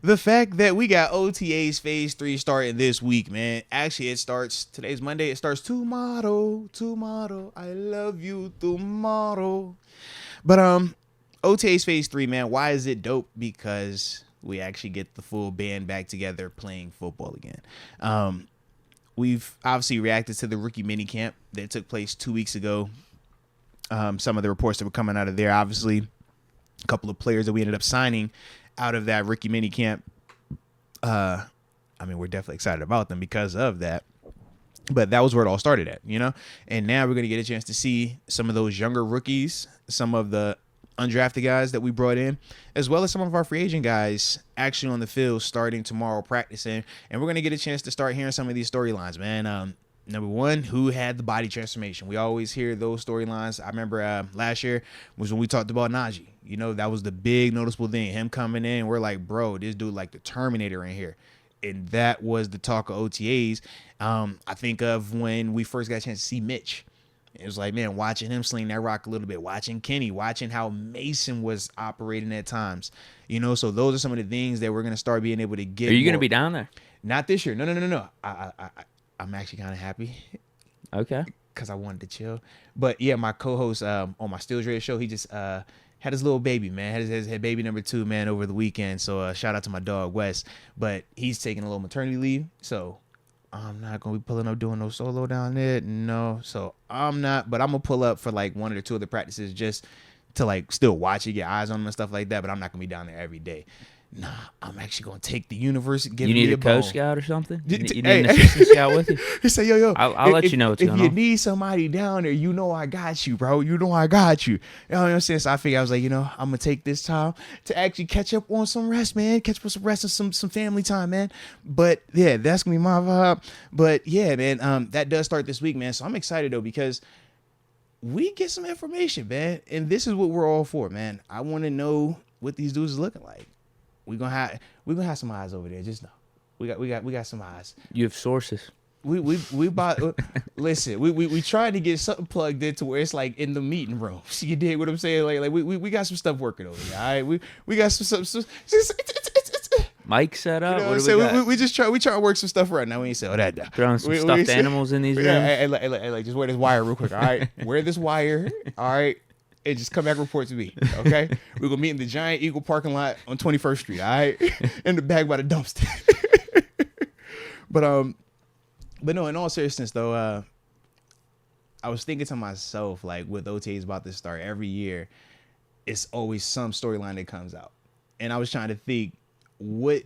the fact that we got OTAs phase 3 starting this week, man. Actually, it starts, today's Monday, it starts tomorrow. I love you tomorrow. But OTAs phase 3, man, why is it dope? Because we actually get the full band back together playing football again. We've obviously reacted to the rookie minicamp that took place 2 weeks ago. Some of the reports that were coming out of there, obviously, a couple of players that we ended up signing out of that rookie minicamp. I mean, we're definitely excited about them because of that. But that was where it all started at, you know? And now we're going to get a chance to see some of those younger rookies, some of the undrafted guys that we brought in, as well as some of our free agent guys actually on the field starting tomorrow practicing. And we're going to get a chance to start hearing some of these storylines, man. Number one, who had the body transformation? We always hear those storylines. I remember last year was when we talked about Najee. You know, that was the big noticeable thing. Him coming in, we're like, bro, this dude like the Terminator in here. And that was the talk of OTAs. I think of when we first got a chance to see Mitch. It was like, man, watching him sling that rock a little bit, watching Kenny, watching how Mason was operating at times. You know, so those are some of the things that we're going to start being able to get. Are you going to be down there? Not this year. No. I'm actually kind of happy. Okay. Because I wanted to chill. But, yeah, my co-host on my Steelers Radio show, he just had his little baby, man. Had his baby number 2, man, over the weekend. So, shout out to my dog, Wes. But he's taking a little maternity leave. So, I'm not going to be pulling up doing no solo down there. No. So, I'm not. But I'm going to pull up for, like, 1 or 2 of the practices just to, like, still watch it, get eyes on them and stuff like that. But I'm not going to be down there every day. Nah, I'm actually going to take the universe and give me a bone. You need a co-scout or something? You need an assistant scout with you? He said, yo. I'll let you know what's going on. If you need somebody down there, you know I got you, bro. You know I got you. You know what I'm saying? So I figured, I was like, you know, I'm going to take this time to actually catch up on some rest, man. Catch up on some rest and some family time, man. But, yeah, that's going to be my vibe. But, yeah, man, that does start this week, man. So I'm excited, though, because we get some information, man. And this is what we're all for, man. I want to know what these dudes is looking like. We're gonna have some eyes over there. Just know, we got some eyes. You have sources. We bought. Listen, we tried to get something plugged into where it's like in the meeting rooms. You dig what I'm saying? Like we got some stuff working over there. All right, we got some Mic set up. You know what do we got? We just try to work some stuff right now. We ain't say that down. Throwing some stuffed animals in these rooms. Yeah, like just wear this wire real quick. All right, wear this wire. All right. And just come back and report to me, okay? We're going to meet in the Giant Eagle parking lot on 21st Street, all right? In the back by the dumpster. But no, in all seriousness, though, I was thinking to myself, like, with OTAs about to start every year, it's always some storyline that comes out. And I was trying to think, what's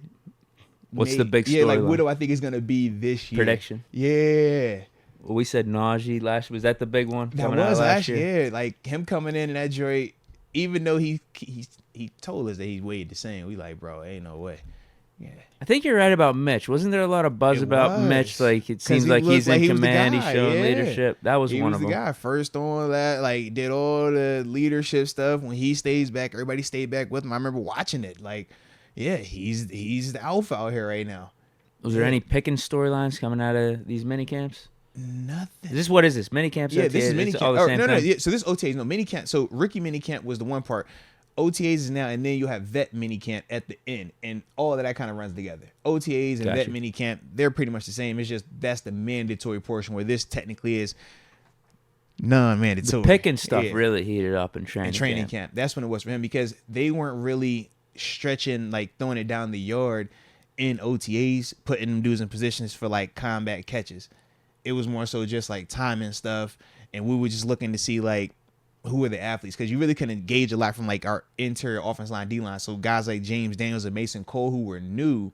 the big storyline? Yeah, like, what do I think is going to be this year? Prediction. Yeah. Well, we said Najee last. Was that the big one? That was last year. Like him coming in that joint, even though he told us that he weighed the same. We like, bro, ain't no way. Yeah. I think you're right about Mitch. Wasn't there a lot of buzz about Mitch? Like it seems like he's in command. He's showing leadership. That was one of them. He was the guy first on that. Like did all the leadership stuff. When he stays back, everybody stayed back with him. I remember watching it. Like, yeah, he's the alpha out here right now. Was there any Pickens storylines coming out of these mini camps? Nothing. What is this? Minicamp? Yeah, this is minicamp. All the same thing? Yeah, so this OTAs, no, minicamp. So rookie minicamp was the one part. OTAs is now, and then you have vet minicamp at the end. And all of that kind of runs together. OTAs and vet minicamp, they're pretty much the same. It's just that's the mandatory portion where this technically is non-mandatory. The Pickens stuff really heated up in training camp. That's when it was for him because they weren't really stretching, like throwing it down the yard in OTAs, putting them dudes in positions for like combat catches. It was more so just like time and stuff. And we were just looking to see like who are the athletes because you really couldn't gauge a lot from like our interior offense line, D-line. So guys like James Daniels and Mason Cole who were new,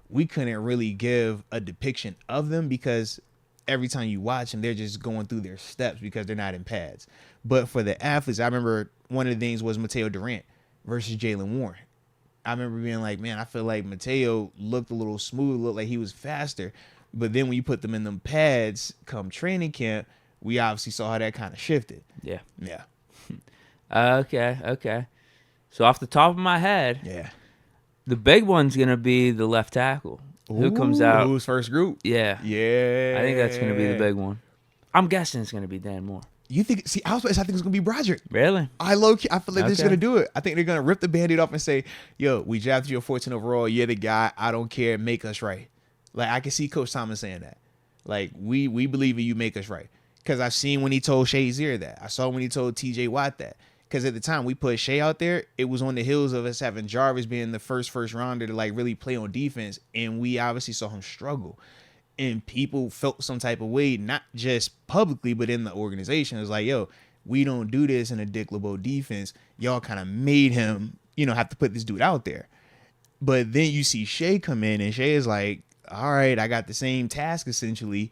we couldn't really give a depiction of them because every time you watch them, they're just going through their steps because they're not in pads. But for the athletes, I remember one of the things was Mateo Durant versus Jalen Warren. I remember being like, man, I feel like Mateo looked a little smooth, looked like he was faster. But then when you put them in them pads come training camp, we obviously saw how that kind of shifted. Yeah. Yeah. Okay. So off the top of my head, yeah, the big one's going to be the left tackle. Who comes out? Who's first group? Yeah. Yeah. I think that's going to be the big one. I'm guessing it's going to be Dan Moore. You think? See, I think it's gonna be Broderick. Really? I feel like they're just gonna do it. I think they're gonna rip the Band-Aid off and say, "Yo, we drafted you a 14 overall. You're the guy. I don't care. Make us right." Like I can see Coach Thomas saying that. Like we believe in you. Make us right. Because I've seen when he told Shazier that. I saw when he told T.J. Watt that. Because at the time we put Shea out there, it was on the heels of us having Jarvis being the first rounder to like really play on defense, and we obviously saw him struggle. And people felt some type of way, not just publicly, but in the organization. It was like, yo, we don't do this in a Dick LeBeau defense. Y'all kind of made him, have to put this dude out there. But then you see Shea come in, and Shea is like, all right, I got the same task essentially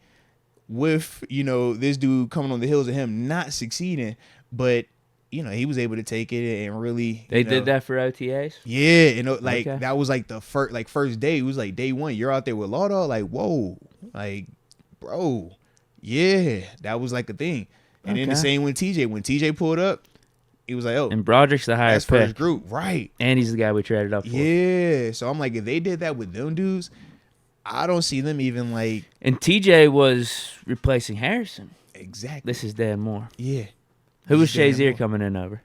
with, this dude coming on the heels of him not succeeding. But, he was able to take it and really. They did that for OTAs? Yeah. That was like the first day. It was like day one. You're out there with Law Dog. Like, whoa. Like, bro, yeah, that was like a thing. And then the same when TJ. When TJ pulled up, he was like, oh. And Broderick's the highest pick. First group, right. And he's the guy we traded up for. Yeah, so I'm like, if they did that with them dudes, I don't see them even like. And TJ was replacing Harrison. Exactly. This is Dan Moore. Yeah. Who was Shazier coming in over?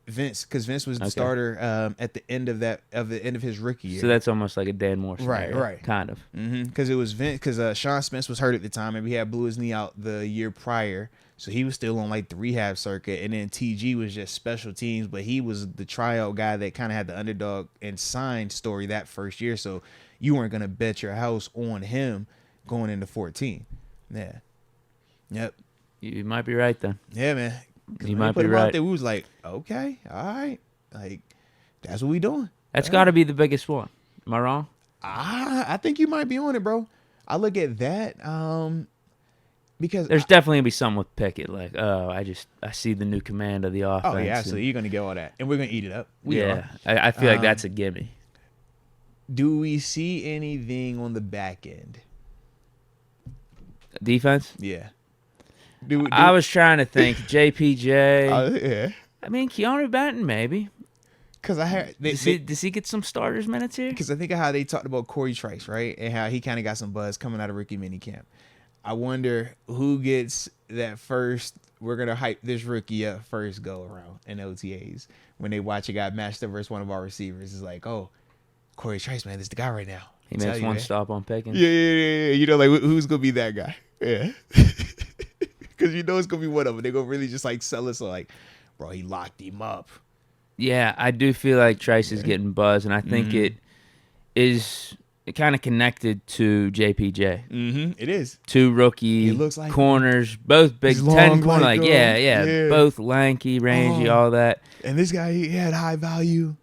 Vince, because Vince was the starter at the end of his rookie year. So that's almost like a Dan Moore scenario, right, kind of. Because it was Vince, because Sean Spence was hurt at the time, and he had blew his knee out the year prior, so he was still on like the rehab circuit. And then TG was just special teams, but he was the tryout guy that kind of had the underdog and signed story that first year, so you weren't gonna bet your house on him going into 14. Yeah, yep. You might be right then. Yeah, man. You might be right. Out there, we was like, okay, all right, like that's what we doing. That's got to be the biggest one. Am I wrong? I think you might be on it, bro. I look at that because there's definitely gonna be something with Pickett. Like, I see the new command of the offense. Oh yeah, so you're gonna get all that, and we're gonna eat it up. I feel like that's a gimme. Do we see anything on the back end? Defense? Yeah. I was trying to think. JPJ. Yeah. I mean, Keanu Benton, maybe. Because I heard. Does he get some starters minutes here? Because I think of how they talked about Corey Trice, right? And how he kind of got some buzz coming out of rookie minicamp. I wonder who gets that first. We're going to hype this rookie up first go around in OTAs. When they watch a guy matched up versus one of our receivers. It's like, oh, Corey Trice, man, this is the guy right now. He makes one stop on Pickens. Yeah. Like, who's going to be that guy? Yeah. Because it's going to be one of them. They're going to really just, like, sell us like, bro, he locked him up. Yeah, I do feel like Trice is getting buzz, and I think it is kind of connected to JPJ. Mm-hmm. It is. Two rookie corners, both big 10 corner. Like, yeah, both lanky, rangy, all that. And this guy, he had high value.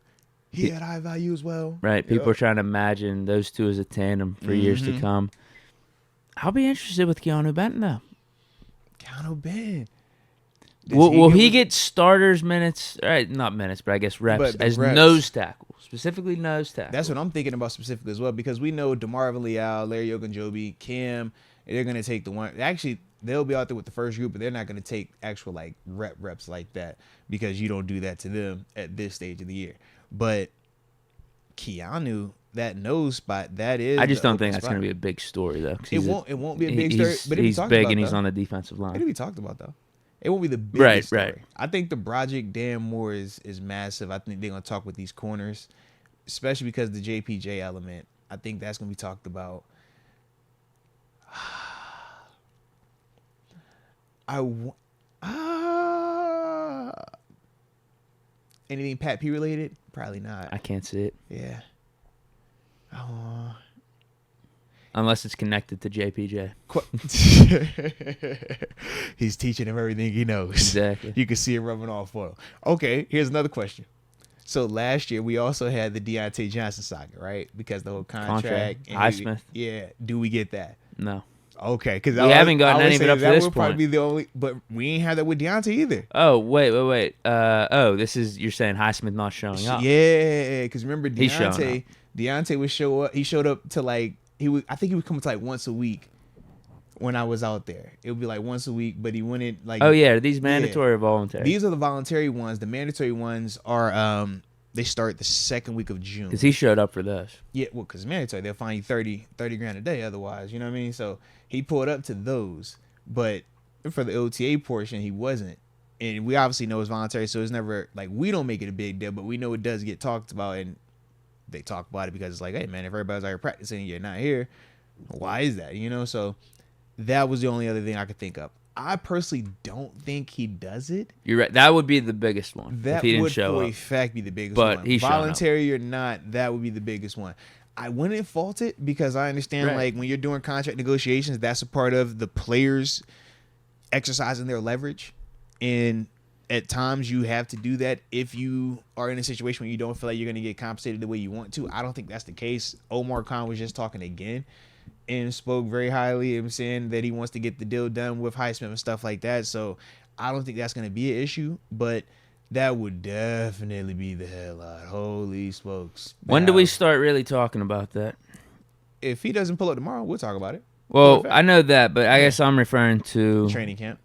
He had high value as well. Right. People are trying to imagine those two as a tandem for years to come. I'll be interested with Keanu Benton, though. Keanu Benton. Will he get starters minutes? Right, not minutes, but I guess reps as nose tackle, specifically nose tackle. That's what I'm thinking about specifically as well, because we know DeMarvin Leal, Larry Ogunjobi, Cam, they're going to take the one. Actually, they'll be out there with the first group, but they're not going to take actual like reps like that because you don't do that to them at this stage of the year. But Keanu, that nose spot, that is. I just don't think that's going to be a big story though. It won't be a big story. But he's big and he's on the defensive line. It'll be talked about though. It won't be the biggest story. Right. I think the Broderick Dan Moore is massive. I think they're going to talk with these corners, especially because the JPJ element. I think that's going to be talked about. Anything Pat P related? Probably not. I can't see it. Yeah. Unless it's connected to JPJ. He's teaching him everything he knows. Exactly. You can see it rubbing off on him. Okay, here's another question. So last year, we also had the Deontay Johnson saga, right? Because the whole contract. Highsmith. Yeah. Do we get that? No. Okay. Because we haven't gotten any of it up to this point. That would probably be the only. But we ain't had that with Deontay either. Oh, wait. This is, you're saying Highsmith not showing up. Yeah. Because remember, Deontay would show up. He showed up to like, I think he would come to like once a week when I was out there. It would be like once a week, but he wouldn't like. Oh yeah, are these mandatory or voluntary? These are the voluntary ones. The mandatory ones are they start the second week of June. Because he showed up for those. Yeah, well, because mandatory, they'll fine you $30 grand a day otherwise. You know what I mean? So he pulled up to those, but for the OTA portion, he wasn't. And we obviously know it's voluntary, so it's never like we don't make it a big deal, but we know it does get talked about, and they talk about it because it's like, hey man, if everybody's out here practicing and you're not here, why is that? So that was the only other thing I could think of. I personally don't think he does it. You're right. That would be the biggest one. That if he didn't would show for up. a fact be the biggest But one. he's Voluntary or not, that would be the biggest one. I wouldn't fault it because I understand like when you're doing contract negotiations, that's a part of the players exercising their leverage. And at times you have to do that if you are in a situation where you don't feel like you're going to get compensated the way you want to. I don't think that's the case. Omar Khan was just talking again and spoke very highly of saying that he wants to get the deal done with Highsmith and stuff like that. So I don't think that's going to be an issue, but that would definitely be the headline. Holy smokes. When do we start really talking about that? If he doesn't pull up tomorrow, we'll talk about it. Well, I know that, but I guess I'm referring to training camp.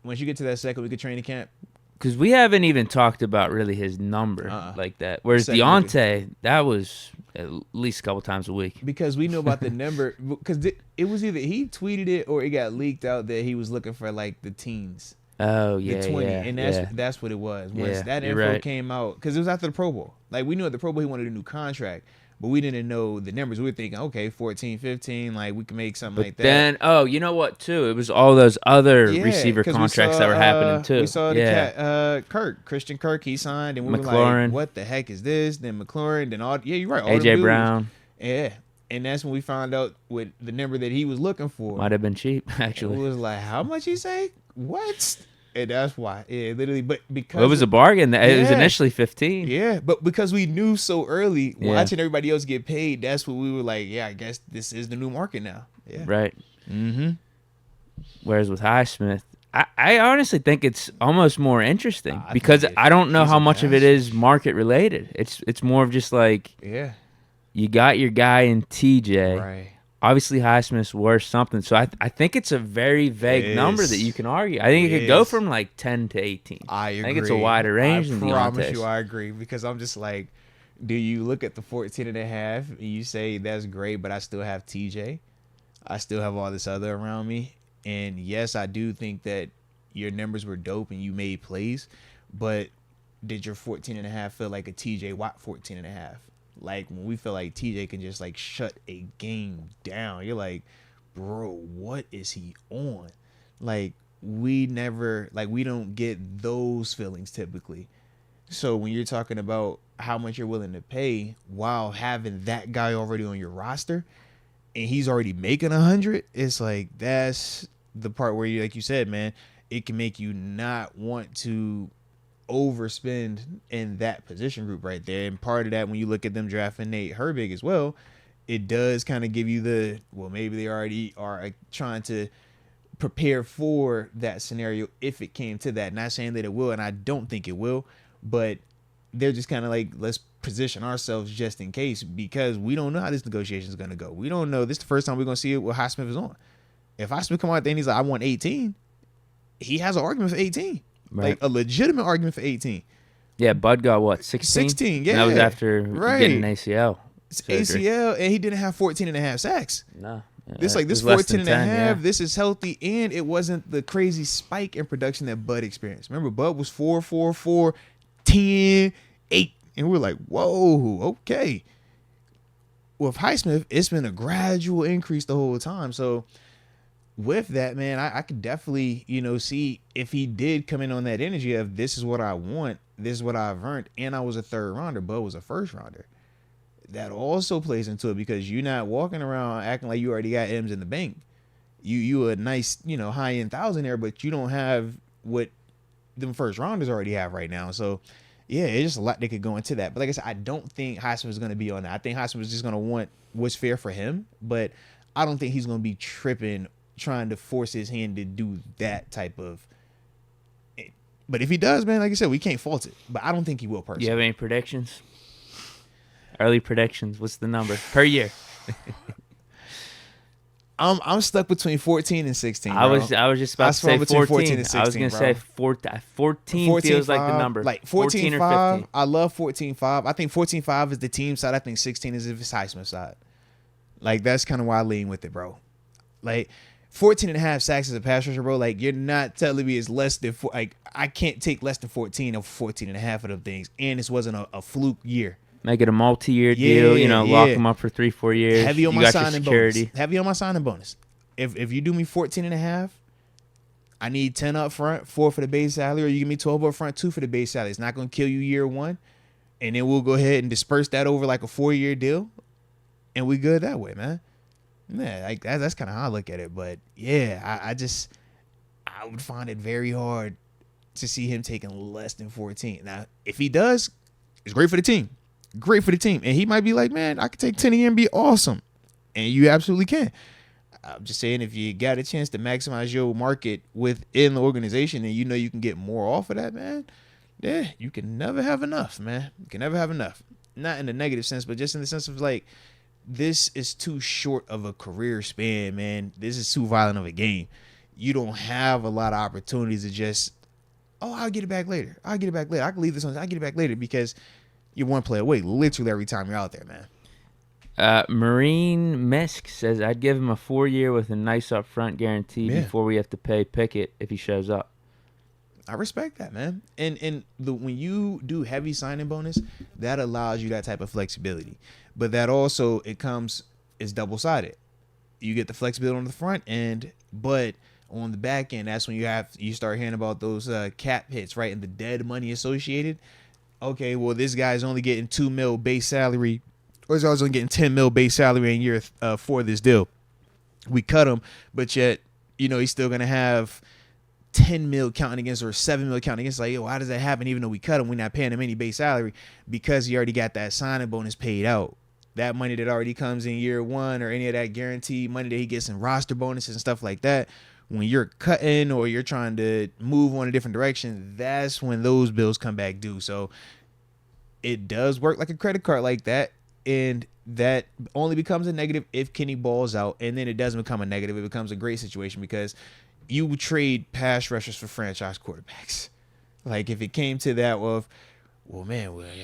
Once you get to that second week of training camp. Because we haven't even talked about really his number like that. Whereas Deontay, that was at least a couple times a week. Because we know about the number. Because it was either he tweeted it or it got leaked out that he was looking for like the teens. Oh, yeah, the 20. yeah. And that's what it was. Once that info came out. Because it was after the Pro Bowl. Like we knew at the Pro Bowl he wanted a new contract. But we didn't know the numbers. We were thinking, okay, 14, 15, like we can make something like that. Then, you know what, too? It was all those other receiver contracts that were happening, too. We saw the cat, Christian Kirk, he signed, and we were like, what the heck is this? Then McLaurin, then you're right. A.J. Brown. Yeah. And that's when we found out with the number that he was looking for. Might have been cheap, actually. And it was like, how much he say? What? And that's why. Yeah, literally. But because it was a bargain. It was initially 15. Yeah, but because we knew so early, watching everybody else get paid, that's what we were like, I guess this is the new market now. Yeah. Right. Whereas with Highsmith, I honestly think it's almost more interesting because I don't know how much of it is market related. It's more of just like, you got your guy in TJ. Right. Obviously, Highsmith's worth something. So I think it's a very vague number that you can argue. I think it could go from like 10 to 18. I agree. I think it's a wider range than Deontay's. I promise you I agree because I'm just like, do you look at the 14 and a half and you say that's great, but I still have TJ. I still have all this other around me. And yes, I do think that your numbers were dope and you made plays, but did your 14 and a half feel like a TJ Watt 14 and a half? Like when we feel like TJ can just like shut a game down, you're like, bro, what is he on? Like we don't get those feelings typically. So when you're talking about how much you're willing to pay while having that guy already on your roster and he's already making 100, it's like that's the part where you, like you said, man, it can make you not want to overspend in that position group right there. And part of that, when you look at them drafting Nate Herbig as well, it does kind of give you maybe they already are trying to prepare for that scenario if it came to that. Not saying that it will, and I don't think it will, but they're just kind of like, let's position ourselves just in case because we don't know how this negotiation is going to go. We don't know. This is the first time we're going to see it what Highsmith is on. If Highsmith come out there and he's like, I want 18, he has an argument for 18. Right. Like a legitimate argument for 18. Yeah, Bud got what, 16? 16, yeah. And that was after getting an ACL. ACL, and he didn't have 14 and a half sacks. No. This 14 and a half, this is healthy, and it wasn't the crazy spike in production that Bud experienced. Remember, Bud was 4, 4, 4, 10, 8, and we're like, whoa, okay. With Highsmith, it's been a gradual increase the whole time, so with that, man, I could definitely, see if he did come in on that energy of this is what I want, this is what I've earned, and I was a third rounder, Bud was a first rounder. That also plays into it because you're not walking around acting like you already got M's in the bank. You a nice, high-end thousandaire, but you don't have what them first rounders already have right now. So, yeah, it's just a lot that could go into that. But like I said, I don't think Highsmith is going to be on that. I think Highsmith is just going to want what's fair for him, but I don't think he's going to be tripping trying to force his hand to do that type of. But if he does, man, like I said, we can't fault it. But I don't think he will personally. You have any predictions? Early predictions. What's the number per year? I'm stuck between 14 and 16. Bro. I was just about to say 14 and 16. I was gonna say 14 feels like the number. Like 14 or 15. I love 14-5. I think 14-5 is the team side. I think 16 is if it's Highsmith side. Like that's kind of why I lean with it, bro. Like 14 and a half sacks as a pass rusher, bro. Like, you're not telling me it's less than I can't take less than 14 or 14 and a half of them things. And this wasn't a fluke year. Make it a multi-year deal, lock them up for 3-4 years. Heavy on my signing bonus. Heavy on my signing bonus. If you do me 14 and a half, I need 10 up front, 4 for the base salary, or you give me 12 up front, 2 for the base salary. It's not going to kill you year one. And then we'll go ahead and disperse that over like a 4-year deal. And we good that way, man. Yeah, like that's kind of how I look at it. But yeah, I would find it very hard to see him taking less than 14. Now, if he does, it's great for the team. Great for the team. And he might be like, man, I could take 10 a year and be awesome. And you absolutely can. I'm just saying, if you got a chance to maximize your market within the organization and you can get more off of that, man, yeah, you can never have enough, man. You can never have enough. Not in a negative sense, but just in the sense of like, this is too short of a career span, man. This is too violent of a game. You don't have a lot of opportunities to just, I'll get it back later. I can leave this on. I'll get it back later, because you're one play away literally every time you're out there, man. Marine Misk says, I'd give him a 4-year with a nice upfront guarantee before we have to pay Pickett if he shows up. I respect that, man. And when you do heavy signing bonus, that allows you that type of flexibility. But that also, it's double-sided. You get the flexibility on the front end, but on the back end, that's when you start hearing about those cap hits, right? And the dead money associated. Okay, well, this guy's only getting $2 million base salary, or he's only getting $10 million base salary in year 4 this deal. We cut him, but yet, he's still going to have $10 million counting against, or $7 million counting against. Like, why does that happen? Even though we cut him, we're not paying him any base salary, because he already got that signing bonus paid out. That money that already comes in year 1, or any of that guaranteed money that he gets in roster bonuses and stuff like that. When you're cutting or you're trying to move on a different direction, that's when those bills come back due. So it does work like a credit card like that. And that only becomes a negative if Kenny balls out. And then it doesn't become a negative. It becomes a great situation, because you trade pass rushers for franchise quarterbacks. Like, if it came to that of, well,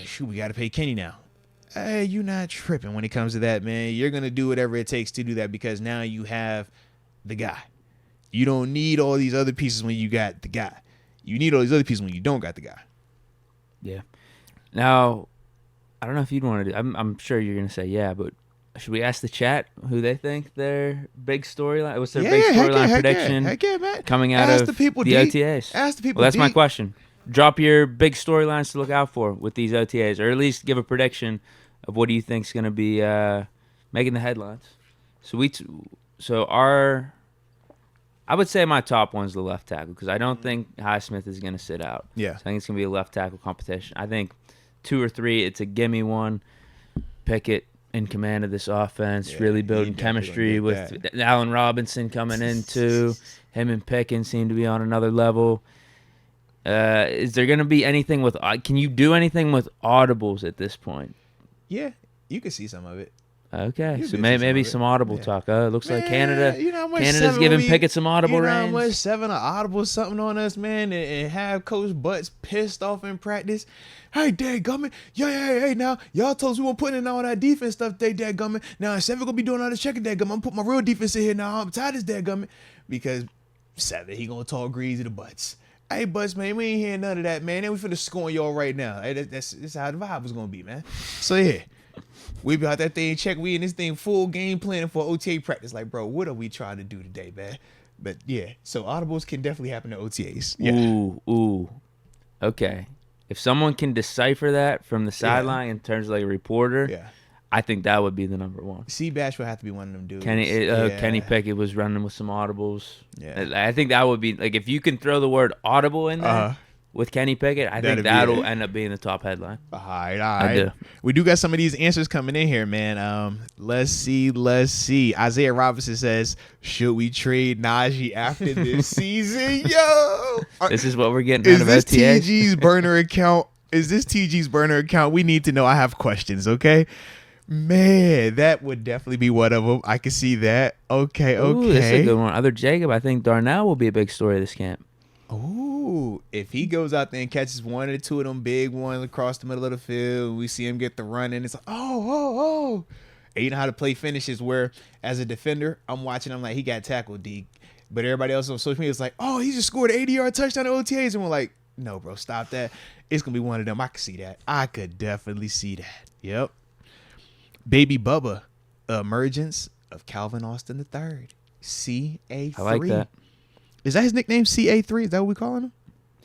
shoot, we got to pay Kenny now. Hey, you're not tripping when it comes to that, man. You're going to do whatever it takes to do that, because now you have the guy. You don't need all these other pieces when you got the guy. You need all these other pieces when you don't got the guy. Yeah. Now, I don't know if you'd want to do. I'm sure you're going to say yeah, but should we ask the chat who they think their big storyline? What's their big storyline prediction man. Coming out of the OTAs? Ask the people. Well, that's my question. Drop your big storylines to look out for with these OTAs, or at least give a prediction of what do you think is going to be making the headlines. I would say my top one's the left tackle, because I don't think Highsmith is going to sit out. Yeah. So I think it's going to be a left tackle competition. I think 2 or 3, it's a gimme one. Pickett in command of this offense, really building chemistry with Allen Robinson coming in too. Him and Pickens seem to be on another level. Is there going to be anything with? Can you do anything with audibles at this point? Yeah, you can see some of it. Okay, so maybe some audible talk. It looks like Canada's giving Pickett some audible reins. You know how much 7 or audible something on us, man, and have Coach Butts pissed off in practice. Hey, dadgummit, hey, now y'all told us we weren't putting in all that defense stuff today, dadgummit. Now 7 gonna be doing all this checking, dadgummit. I'm gonna put my real defense in here now. I'm tired of this, dadgummit, because 7 he gonna talk greasy to Butts. Hey, Butts, man, we ain't hearing none of that, man. And we finna score on y'all right now. Hey, that's how the vibe was gonna be, man. So yeah. We be out that thing, check. We in this thing full game planning for OTA practice. Like, bro, what are we trying to do today, man? But yeah, so audibles can definitely happen to OTAs. Yeah. Ooh. Okay. If someone can decipher that from the sideline in terms of like a reporter, I think that would be the number one. C-Bash would have to be one of them dudes. Kenny Pickett was running with some audibles. Yeah. I think that would be, like, if you can throw the word audible in there, with Kenny Pickett, I think that'll end up being the top headline. All right. We do got some of these answers coming in here, man. Let's see. Isaiah Robinson says, should we trade Najee after this season? Yo! This is what we're getting out of OTAs. Is this TG's burner account? We need to know. I have questions, okay? Man, that would definitely be one of them. I can see that. Okay. Ooh, that's a good one. Other Jacob, I think Darnell will be a big story of this camp. Ooh, if he goes out there and catches 1 or 2 of them big ones across the middle of the field, we see him get the run, and it's like, oh. And you know how to play finishes where, as a defender, I'm watching, I'm like, he got tackled, Deke. But everybody else on social media is like, oh, he just scored an 80-yard touchdown at OTAs. And we're like, no, bro, stop that. It's going to be one of them. I could see that. I could definitely see that. Yep. Baby Bubba, emergence of Calvin Austin III. CA3. I like that. Is that his nickname, CA3? Is that what we calling him?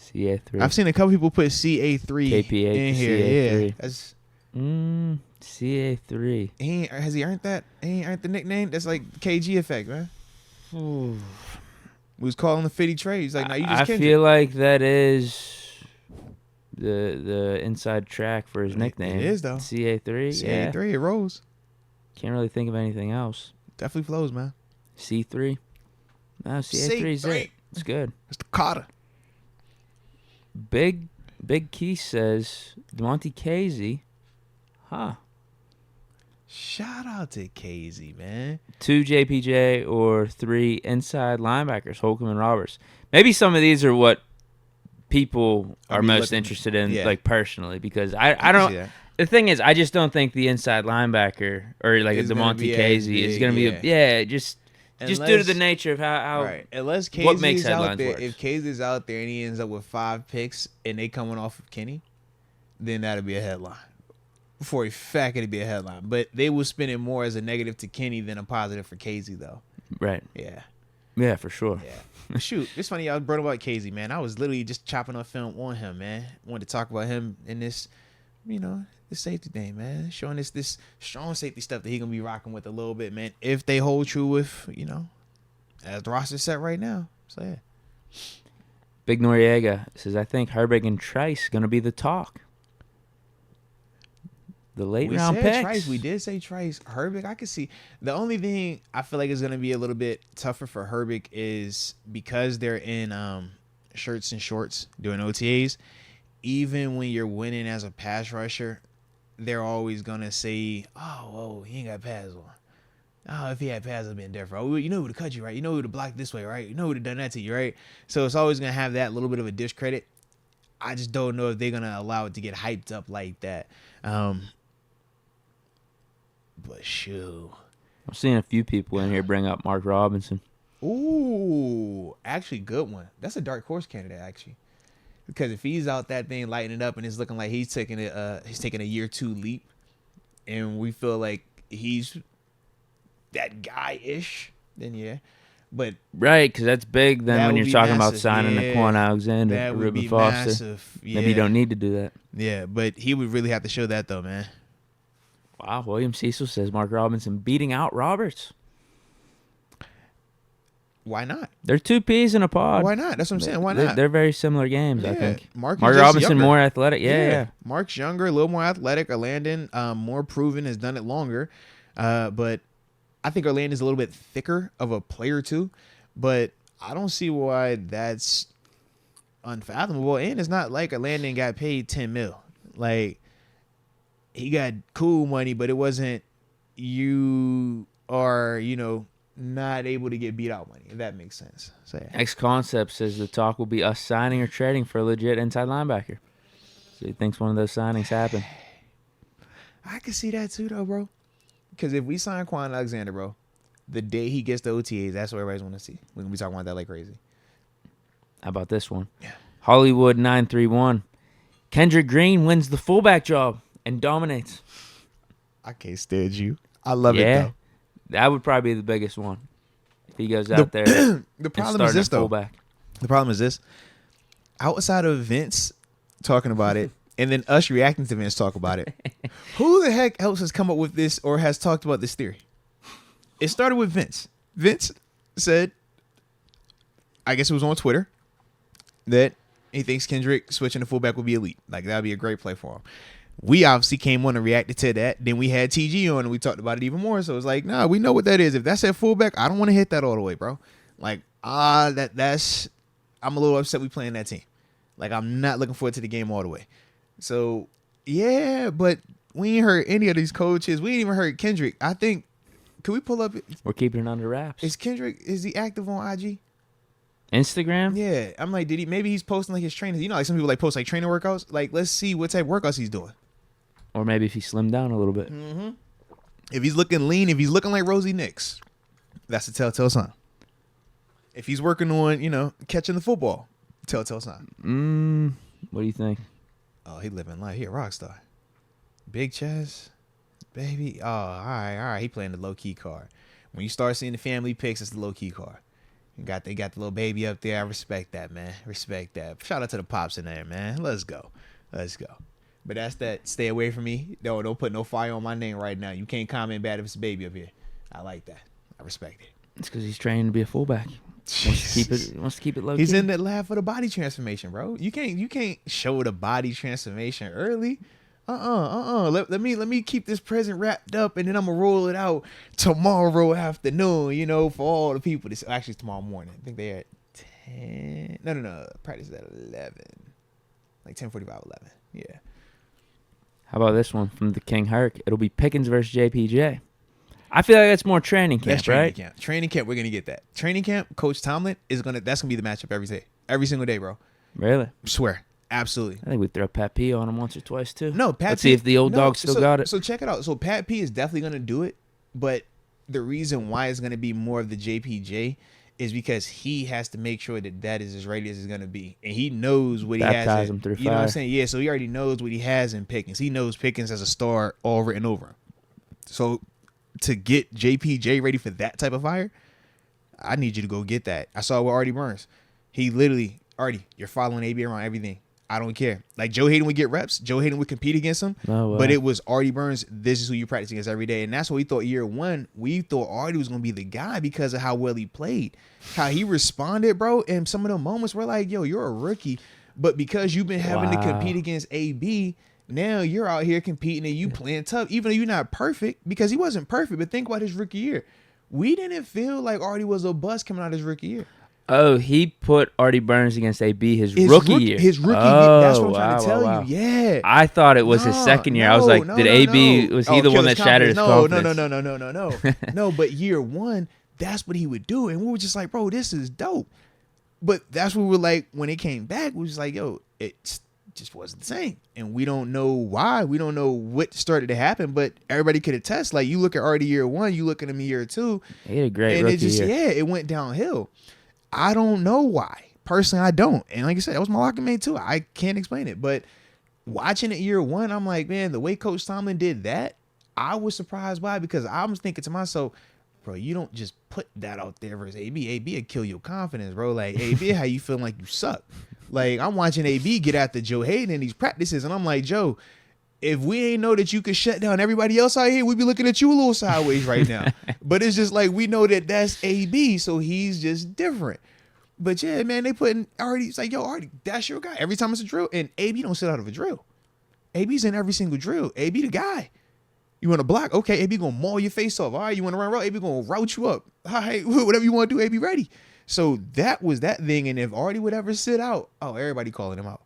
CA3. I've seen a couple people put CA3 KPA in here. CA3. Yeah. That's, CA3. Has he earned that? He ain't earned the nickname? That's like KG effect, man. We was calling the Fitty trade. He's like, nah, you just Kendrick. I feel like that is the inside track for his nickname. It is, though. CA3. CA3, it rolls. Can't really think of anything else. Definitely flows, man. C3. No, CA3 is it. It's good. It's the Carter. Big Keith says, Demonte Casey. Huh. Shout out to Casey, man. 2 JPJ or 3 inside linebackers, Holcomb and Roberts. Maybe some of these are what people are most interested in, like personally, because I don't. The thing is, I just don't think the inside linebacker or like a Demonte Casey is going to be just due to the nature of how right. Unless what makes Casey's headlines out there, worse. if Casey's out there and he ends up with 5 picks and they coming off of Kenny, then that'll be a headline. For a fact, it'd be a headline. But they will spin it more as a negative to Kenny than a positive for Casey, though. Right. Yeah. Yeah, for sure. Yeah. Shoot, it's funny y'all brought about Casey, man. I was literally just chopping up film on him, man. Wanted to talk about him in this, this safety thing, man. Showing this strong safety stuff that he gonna be rocking with a little bit, man. If they hold true with, as the roster's set right now. So yeah. Big Noriega says, I think Herbig and Trice gonna be the talk. The late round picks. Trice. We did say Trice. Herbig, I could see. The only thing I feel like is going to be a little bit tougher for Herbig is because they're in shirts and shorts doing OTAs. Even when you're winning as a pass rusher, they're always going to say, oh, he ain't got pads on. Oh, if he had pads, it would have been different. Oh, you know who would have cut you, right? You know who would have blocked this way, right? You know who would have done that to you, right? So it's always going to have that little bit of a discredit. I just don't know if they're going to allow it to get hyped up like that. But shoot. I'm seeing a few people in here bring up Mark Robinson. Ooh, actually good one. That's a dark horse candidate, actually. Because if he's out that thing lighting it up and it's looking like he's taking a year 2 leap, and we feel like he's that guy-ish, then yeah. But right, because that's big then when you're talking about signing a Quan Alexander, that would Reuben be Foster. Massive. Yeah. Maybe you don't need to do that. Yeah, but he would really have to show that though, man. Wow, William Cecil says Mark Robinson beating out Roberts. Why not? They're 2 peas in a pod. Why not? That's what I'm saying. Why not? They're very similar games, I think. Mark Robinson younger. more athletic. Yeah. Mark's younger, a little more athletic. Orlandon, more proven, has done it longer. But I think Orlandon's a little bit thicker of a player too. But I don't see why that's unfathomable. And it's not like Orlandon got paid $10 million. Like, he got cool money, but it wasn't you are, not able to get beat out money, if that makes sense. So yeah. X Concept says the talk will be us signing or trading for a legit inside linebacker. So he thinks one of those signings happened. I can see that too, though, bro. Because if we sign Quan Alexander, bro, the day he gets the OTAs, that's what everybody's want to see. We're going to be talking about that like crazy. How about this one? Yeah. Hollywood 931. Kendrick Green wins the fullback job and dominates. I can't stand you. I love it, though. That would probably be the biggest one. If he goes out there the problem is this, though. Fullback. The problem is this. Outside of Vince talking about it, and then us reacting to Vince talk about it, who the heck else has come up with this or has talked about this theory? It started with Vince. Vince said, I guess it was on Twitter, that he thinks Kendrick switching to fullback would be elite. Like, that would be a great play for him. We obviously came on and reacted to that. Then we had TG on and we talked about it even more. So it's like, nah, we know what that is. If that's at fullback, I don't want to hit that all the way, bro. Like, that's I'm a little upset we playing that team. Like, I'm not looking forward to the game all the way. So, yeah, but we ain't heard any of these coaches. We ain't even heard Kendrick. I think, can we pull up? We're keeping it under wraps. Is he active on IG? Instagram? Yeah. I'm like, maybe he's posting like his trainers. Like some people like post like trainer workouts. Like, let's see what type of workouts he's doing. Or maybe if he slimmed down a little bit. Mm-hmm. If he's looking lean, if he's looking like Rosie Nix, that's a telltale sign. If he's working on, catching the football, telltale sign. What do you think? Oh, he living life. He a rock star. Big chest, baby. Oh, all right. He playing the low key card. When you start seeing the family pics, it's the low key card. They got the little baby up there. I respect that, man. Respect that. Shout out to the pops in there, man. Let's go. But that's that. Stay away from me. Don't put no fire on my name right now. You can't comment bad if it's a baby up here. I like that. I respect it. It's because he's training to be a fullback. Wants to keep it low key. He's in that lab for the body transformation, bro. You can't show the body transformation early. Let me keep this present wrapped up, and then I'm gonna roll it out tomorrow afternoon. For all the people. This actually tomorrow morning. I think they're at 10. No. Practice is at 11. Like 10:45, 11. Yeah. How about this one from the King Herc? It'll be Pickens versus JPJ. I feel like that's more training camp, right? Training camp, we're gonna get that. Training camp, Coach Tomlin that's gonna be the matchup every single day, bro. Really? I swear, absolutely. I think we throw Pat P on him once or twice too. No, Let's see if the old dog still got it. So check it out. So Pat P is definitely gonna do it, but the reason why it's gonna be more of the JPJ is because he has to make sure that is as ready as it's gonna be, and he knows what he has. Him through you know what I'm saying? Yeah. So he already knows what he has in Pickens. He knows Pickens as a star all written over. So to get JPJ ready for that type of fire, I need you to go get that. I saw with Artie Burns. He literally, Artie, you're following AB around everything. I don't care. Like Joe Hayden would get reps. Joe Hayden would compete against him. Oh, wow. But it was Artie Burns. This is who you practice against every day. And that's what we thought year one. We thought Artie was going to be the guy because of how well he played. How he responded, bro. And some of the moments were like, yo, you're a rookie. But because you've been having to compete against AB, now you're out here competing and you playing tough, even though you're not perfect, because he wasn't perfect. But think about his rookie year. We didn't feel like Artie was a bust coming out his rookie year. Oh, he put Artie Burns against AB his rookie year. His rookie year. That's what I'm trying to tell you. Yeah. I thought it was his second year. I was like, did AB, was he the one that shattered his confidence? No. No, but year one, that's what he would do. And we were just like, bro, this is dope. But that's what we were like, when it came back, we was like, yo, it's just wasn't the same. And we don't know why. We don't know what started to happen, but everybody could attest. Like, you look at Artie year one, you look at him year two. He had a great rookie year. It went downhill. I don't know why. Personally, I don't. And like I said, that was my locking mate too. I can't explain it. But watching it year one, I'm like, man, the way Coach Tomlin did that, I was surprised by, because I was thinking to myself, bro, you don't just put that out there versus AB. AB will kill your confidence, bro. Like, AB, how you feeling like you suck? Like, I'm watching AB get after Joe Hayden in these practices, and I'm like, Joe, if we ain't know that you could shut down everybody else out here, we'd be looking at you a little sideways right now. But it's just like, we know that that's AB, so he's just different. But yeah, man, they putting Artie. It's like, yo, Artie, that's your guy. Every time it's a drill, and AB don't sit out of a drill. AB's in every single drill. AB the guy. You want to block? Okay, AB gonna maul your face off. All right, you want to run route? AB gonna route you up. All right, whatever you want to do, AB ready. So that was that thing. And if Artie would ever sit out, oh, everybody calling him out.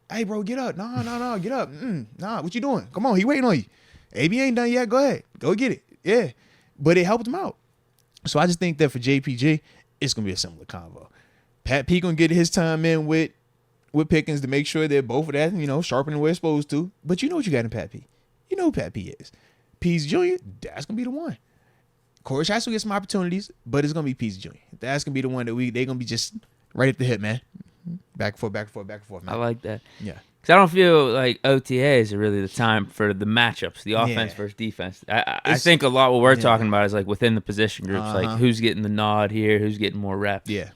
Hey, bro, get up. No, get up. Nah, what you doing? Come on, he waiting on you. AB ain't done yet. Go ahead. Go get it. Yeah. But it helped him out. So I just think that for JPJ, it's going to be a similar convo. Pat P going to get his time in with Pickens to make sure that both of that, sharpening where it's supposed to. But you know what you got in Pat P. You know who Pat P is. Pease Jr., that's going to be the one. Corey Chase will get some opportunities, but it's going to be Pease Jr. That's going to be the one that they're going to be just right at the hip, man. Back and forth, man. I like that. Yeah. Because I don't feel like OTAs are really the time for the matchups, the offense versus defense. I think a lot what we're talking about is like within the position groups, like who's getting the nod here, who's getting more reps. Yeah.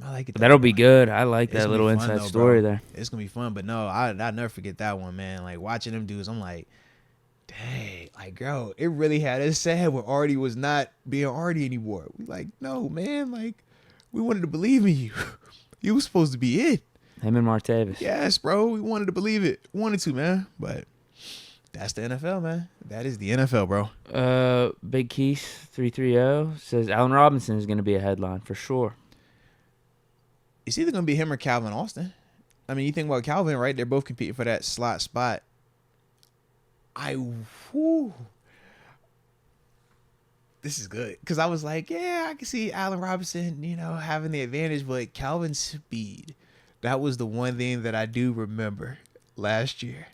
I like it. That'll be good. I like that little inside story there. It's going to be fun, but no, I'll never forget that one, man. Like, watching them dudes, I'm like, dang, like, girl, it really had us sad when Artie was not being Artie anymore. We like, no, man, like, we wanted to believe in you. You was supposed to be it. Him and Martavis. Yes, bro. We wanted to believe it. Wanted to, man. But that's the NFL, man. That is the NFL, bro. Big Keys 330 says Allen Robinson is going to be a headline for sure. It's either going to be him or Calvin Austin. I mean, you think about Calvin, right? They're both competing for that slot spot. This is good. Because I was like, yeah, I can see Allen Robinson, having the advantage. But Calvin's speed, that was the one thing that I do remember last year.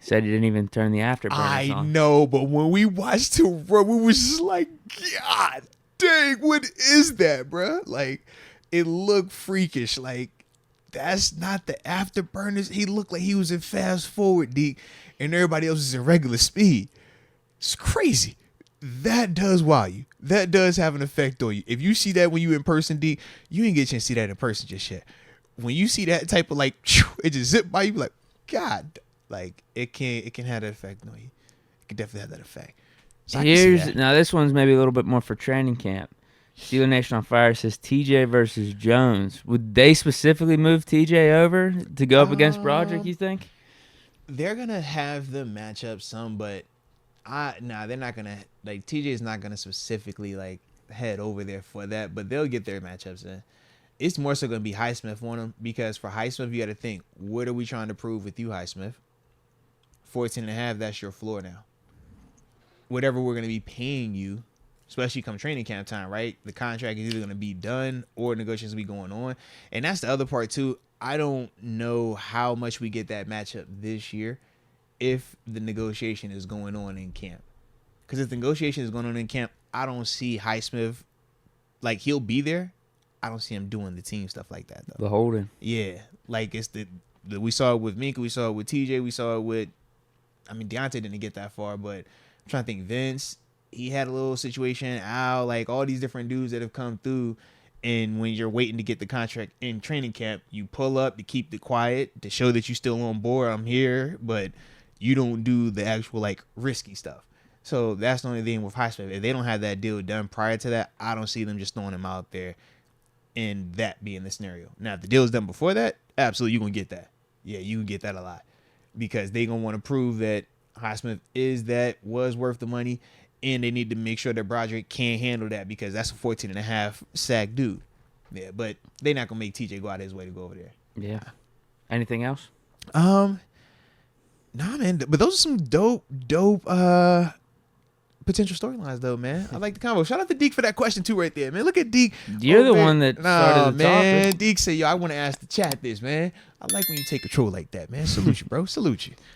Said he didn't even turn the afterburners on. I know, but when we watched him run, we was just like, God dang, what is that, bro? Like, it looked freakish. Like, that's not the afterburners. He looked like he was in fast forward, Deke, and everybody else is in regular speed. It's crazy. That does wow you. That does have an effect on you. If you see that when you in person, Deke, you ain't get a chance to see that in person just yet. When you see that type of like, it just zip by you, like, God, like it can have that effect on you. It can definitely have that effect. So now this one's maybe a little bit more for training camp. Steeler Nation on Fire says TJ versus Jones. Would they specifically move TJ over to go up against Broderick, you think? They're gonna have them match up some, but they're not gonna, like, TJ's not gonna specifically like head over there for that, but they'll get their matchups in. It's more so gonna be Highsmith on them, because for Highsmith you got to think, what are we trying to prove with you, Highsmith? 14.5, that's your floor now. Whatever we're gonna be paying you, especially come training camp time, right? The contract is either gonna be done or negotiations will be going on, and that's the other part too. I don't know how much we get that matchup this year if the negotiation is going on in camp. Because if the negotiation is going on in camp, I don't see Highsmith, like, he'll be there. I don't see him doing the team stuff like that, though. The holding. Yeah. Like, it's we saw it with Minka, we saw it with TJ, we saw it with, I mean, Deontay didn't get that far, but I'm trying to think, Vince, he had a little situation, Al, like, all these different dudes that have come through. And when you're waiting to get the contract in training camp, you pull up to keep it quiet, to show that you're still on board. I'm here, but you don't do the actual, like, risky stuff. So that's the only thing with Highsmith. If they don't have that deal done prior to that, I don't see them just throwing him out there and that being the scenario. Now, if the deal is done before that, absolutely, you're going to get that. Yeah, you can get that a lot, because they're going to want to prove that Highsmith was worth the money, and they need to make sure that Broderick can't handle that, because that's a 14.5 sack dude. Yeah, but they're not going to make TJ go out of his way to go over there. Yeah. Anything else? Nah, man. But those are some dope potential storylines, though, man. I like the combo. Shout out to Deke for that question, too, right there, man. Look at Deke. You're the one that started the topic. Deke said, yo, I want to ask the chat this, man. I like when you take control like that, man. Salute you, bro. Salute you.